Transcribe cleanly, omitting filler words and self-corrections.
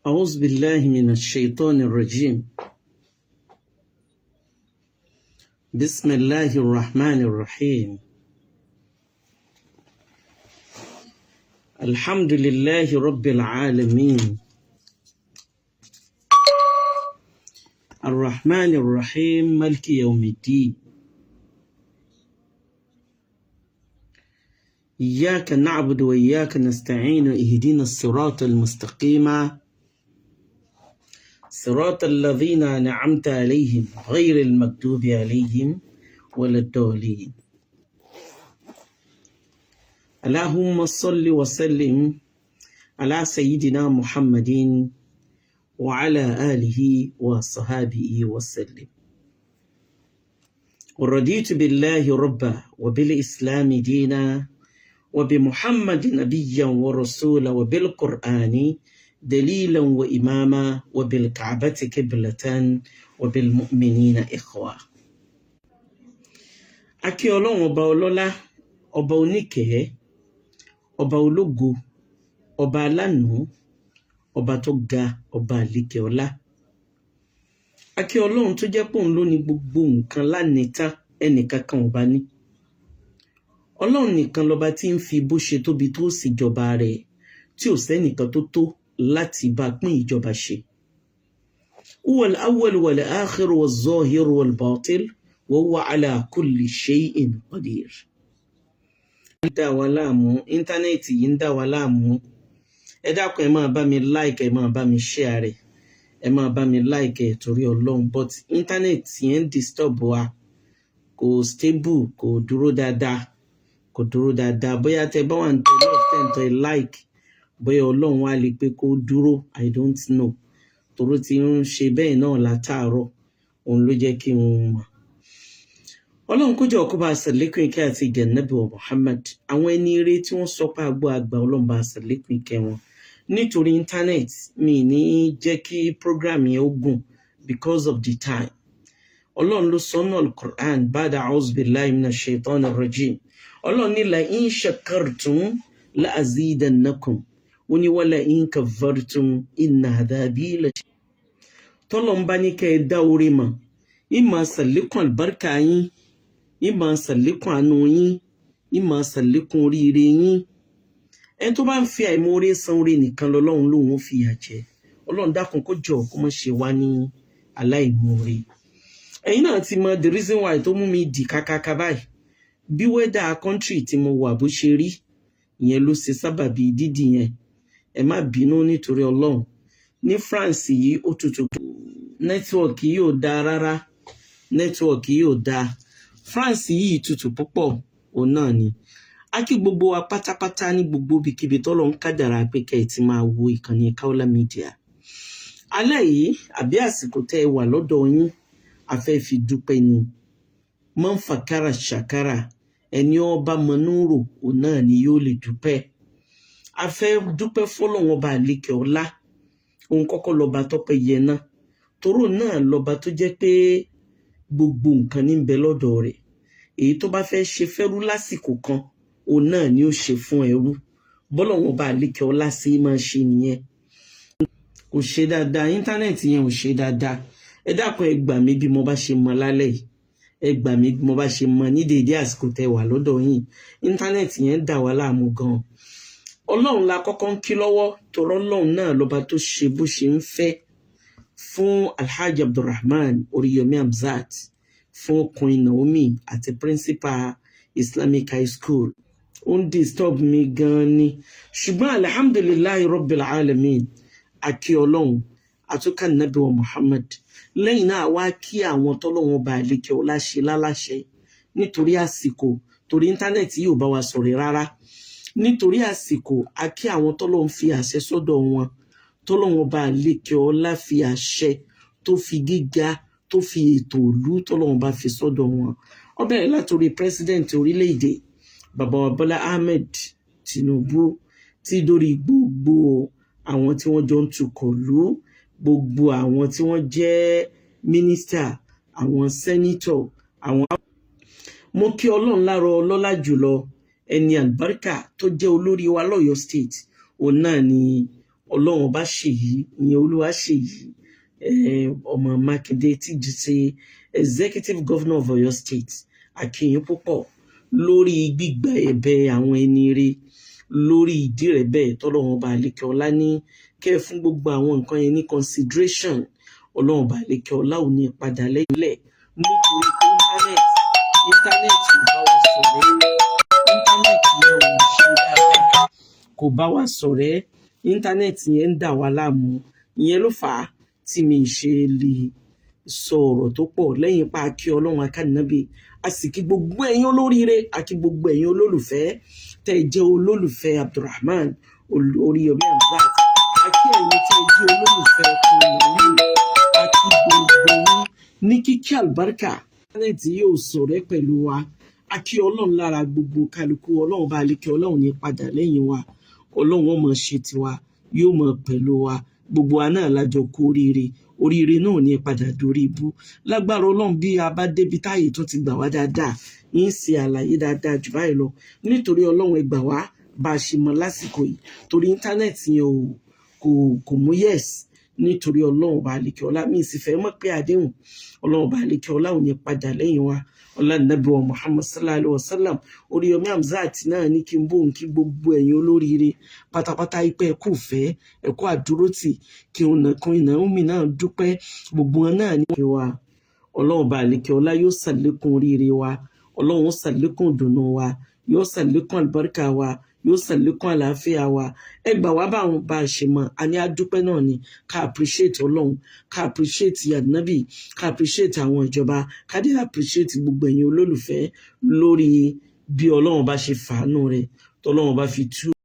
أعوذ بالله من الشيطان الرجيم. بسم الله الرحمن الرحيم. الحمد لله رب العالمين الرحمن الرحيم مالك يوم الدين. إياك نعبد وإياك نستعين اهدنا الصراط المستقيم صراط الذين أنعمت عليهم غير المغضوب عليهم ولا الضالين. اللهم صل وسلم على سيدنا محمد وعلى آله وصحابه وسلم. ورضيت بالله ربا وبالإسلام دينا وبمحمد نبيا ورسولا وبالقرآن دليلا وإماما وبالكعبة قبلة وبالمؤمنين إخوة. Akí Ọlọ́run ọba ọlọ́lá, ọba oníkẹ̀ẹ́, ọba ológo, ọba alánú, ọba tó ga, ọba àlékè ọlá. Akí Ọlọ́run tó jẹ́ pé òun ló ní gbogbo nǹkan lánìíta, ẹnìkankan ò bá ní. Ọlọ́run nìkan lọba tí ń fi bó ṣe tóbi tó sì jọba rẹ̀, tí ò sẹ́nìkan tó tó láti bá pín ìjọba ṣe. Huwal awwal wal akhir wal zahir wal batil wa huwa ala kulli shay'in qadir. Dá wa láàmú, íńtánẹ́ẹ̀tì yìí ń dá wa láàmú. Ẹ dákun ẹ máa bá mi like, ẹ máa bá mi share rẹ̀. Ẹ máa bá mi like ẹ̀ torí Ọlọ́run, but íńtánẹ́ẹ̀tì yẹn ń disturb wa. Kò stable, kò dúró dáadáa. Kò dúró dáadáa. Bóyá tẹ bá wà ń tẹ love, tẹ ń tẹ like. Bóyá Ọlọ́run wá lè pé kó dúró, I don't know. Torí tí ń ṣe bẹ́ẹ̀ náà látàárọ̀, òun ló jẹ́ kí n mọ̀. Ọlọ́run kó jọ̀ọ́ kó bá ṣàlékún ìkẹ́ àti ìgẹ̀ Ànábì wa Muhammad. Àwọn ẹni ire tí wọ́n sọ pé àgbọ̀ àgbà Ọlọ́run bá ṣàlékún ìkẹ́ wọn. Nítorí íńtánẹ́ẹ̀tì mi ní jẹ́ kí program yẹn ó gùn because of the time. Ọlọ́run ló sọ nínú Al-Qur'an ba'da a'udhu billahi minash shaitanir rajim. Ọlọ́run ní la in shakartum la azidannakum. Ó ní wala in kafartum inna adhabi la. Tọ́lọ́run bá ní kẹ́ ẹ dá orí mọ̀, ìmọ̀ ṣàlékún àlùbáríkà yín, ìmọ̀ ṣàlékún àánú yín, ìmọ̀ ṣàlékún oríire yín. Ẹni tó bá ń fi àìmoore san oore nìkan lọ́lọ́run lòun fi yà jẹ. Ọlọ́run dákun kó jọ̀ọ́ kó má ṣe wá ní aláìmoore. Ẹ̀yin náà ti mọ the reason why tó mú mi dì kákáká báyìí. Bí weather country tí mo wà bó ṣe rí, ìyẹn ló ṣe sábàbí dídì yẹn. Ẹ má bínú nítorí Ọlọ́run. Ní France yìí ó tutù. Network yìí ò dáa rárá. Network yìí ò dáa. France yìí tutù púpọ̀, òun náà ni. A kí gbogbo wa pátápátá ní gbogbo ibikíbi tọ́lọ́run kádàrá pé kẹ́ ẹ ti máa wo ìkànnì Kaola Media. Alẹ́ yìí àbí àsìkò tẹ́ ẹ wà lọ́dọ̀ yín, a fẹ́ fi dúpẹ́ ni. Man fakara ṣàkárà, ẹni ọba mọnúrò, òun náà ni yóò lè dúpẹ́. A fẹ́ dúpẹ́ fọ́lọ́run ọba àlékè ọlá. Òun kọ́kọ́ lọ́ba tọ́pẹ́ yẹ náà. Toró náà lọ́ba tó jẹ́ pé gbogbo nǹkan ní ń bẹ lọ́dọ̀ rẹ̀. Èyí tó bá fẹ́ ṣe fẹ́rú lásìkò kan, òun náà ni ó ṣe fún ẹrú. Bọ́lọ́run ọba àlékè ọlá sí máa ṣe nìyẹn. Kò ṣe dáadáa, íńtánẹ́ẹ̀tì yẹn ò ṣe dáadáa. Ẹ dákun ẹ gbà mí bí mo bá ṣe mọ lálẹ́ yìí. Ẹ gbà mí bí mo bá ṣe mọ ní déédéé àsìkò tẹ́ wà lọ́dọ̀ yín. Íńtánẹ́ẹ̀tì yẹn dà wá láàmú gan. Ọlọ́run la kọ́kọ́ ń kí lọ́wọ́, torọ́ Ọlọ́run náà lọ́ba tó ṣe bó ṣe ń fẹ́ fún Alhaji Abdulrahman Oriyomi Hamzat, fún Queen Naomi àti Principal Islamic High School. Ó ń disturb mi gan ni. Ṣùgbọ́n alhamdulillahi rabbil alamin. Akí Ọlọ́run, àtúkà Ànábì wa Muhammad. Lẹ́yìn náà wá kí àwọn tọ́lọ́run ọba àlékè ọlá ṣe láláṣẹ. Nítorí àsìkò, torí íńtánẹ́ẹ̀tì yóò bá wa sọ̀rọ̀ rárá. Nítorí àsìkò, a kí àwọn tọ́lọ́run fi àṣẹ sọ́dọ̀ wọn. Tọ́lọ́run ọba àlékè ọlá fi àṣẹ tó fi gíga, tó fi ètò ìlú tọ́lọ́run bá fi sọ́dọ̀ wọn. Ó bẹ̀rẹ̀ látòrí president orílẹ̀-èdè Bàbá wa Bọ́lá Ahmed Tinubu, tí dórí gbogbo àwọn tí wọ́n jọ ń tukọ̀ lú, gbogbo àwọn tí wọ́n jẹ́ mínísítà, àwọn sẹ́nítọ̀, àwọn. Mo kí Ọlọ́run lára ọlọ́lá jùlọ, ẹni àlùbáríkà tó jẹ́ olórí wa lọ́yọ̀ state, òun náà ni ọlọ́run bá ṣe yìí ìyẹn olúwa ṣe yìí ọmọ Mákindé tí ṣe executive governor of Ọ̀yọ́ state akínyìn púpọ̀ lórí gbígba ẹ̀bẹ̀ àwọn ẹni rere lórí ìdí rẹ̀ bẹ́ẹ̀ tọ́lọ́run bá lékè ọlá ní kẹ́ fún gbogbo àwọn nǹkan yẹn ní consideration ọlọ́run bá lékè ọlá ò ní padà lẹ́yìn lẹ̀ nítorí pé íńtánẹ́ẹ̀tì bá wa sọ̀rẹ́ íńtánẹ́ẹ̀tì yẹn ò ṣe dáadáa kò bá wa sọ̀rẹ́ íńtánẹ́ẹ̀tì yẹn ń dà wá láàmú ìyẹn ló fà á tí mi ṣe lè sọ ọ̀rọ̀ tó pọ̀ lẹ́yìn pa kí ọlọ́run akánnábì a sì kí gbogbo ẹ̀yin olóríire àti gbogbo ẹ̀yin olólùfẹ́ tẹ́ jẹ́ olólùfẹ́ Abdulrahman Oríyọmí Hamzat àti ẹ̀yin tẹ́ jẹ́ olólùfẹ́ ọkùnrin àti gbogbo yín ní kíkí àlùbáríkà íńtánẹ́ẹ̀tì yóò sọ̀rẹ́ pẹ̀lú wa a kí ọlọ́run lára gbogbo kálukú ọlọ́run bá lè kí ọlọ́run ní padà lẹ́yìn wa ọlọ́run ó máa ṣe tiwa yóò máa pẹ̀lú wa gbogbo wa náà lájọ kú oríire náà ní padà dórí ibú lágbára ọlọ́run bí a bá débi táyé tó ti gbà wá dáadáa yín ṣe àlàyé dáadáa jù báyìí lọ nítorí ọlọ́run ẹ gbà wá bá a ṣe mọ lásìkò yìí torí íńtánẹ́ẹ̀tì yẹn kò mú yes nítorí ọlọ́run bá lékè ọlá mi sì fẹ́ mọ̀ pé àdéhùn ọlọ́run bá lékè ọlá ò ní padà lẹ́yìn wa ọlá nàbí wa Muhammad sallallahu alaihi wasallam Oríyọmí Hamzat náà ní kí n bóun kí gbogbo ẹ̀yin olóríire pátápátá ipẹ́ ẹ̀kú fẹ́ ẹ̀kú àdúrótì kí Naomi náà dúpẹ́ gbogbo wọn náà ní kí wa ọlọ́run bá lékè ọlá yóò ṣàlékún oríire wa ọlọ́run ó ṣàlékún ìdùnnú wa yóò ṣàlékún àlùbáríkà wa yóò ṣàlékún àlàáfíà wa ẹ gbà wá báwọn bá a ṣe mọ a ní àdúpẹ́ náà ni ká appreciate ọlọ́run ká appreciate ànábì ká appreciate àwọn ìjọba ká dé appreciate gbogbo ẹ̀yin olólùfẹ́ lórí bí ọlọ́run bá ṣe fàánú rẹ̀ tọ́lọ́run bá fi tú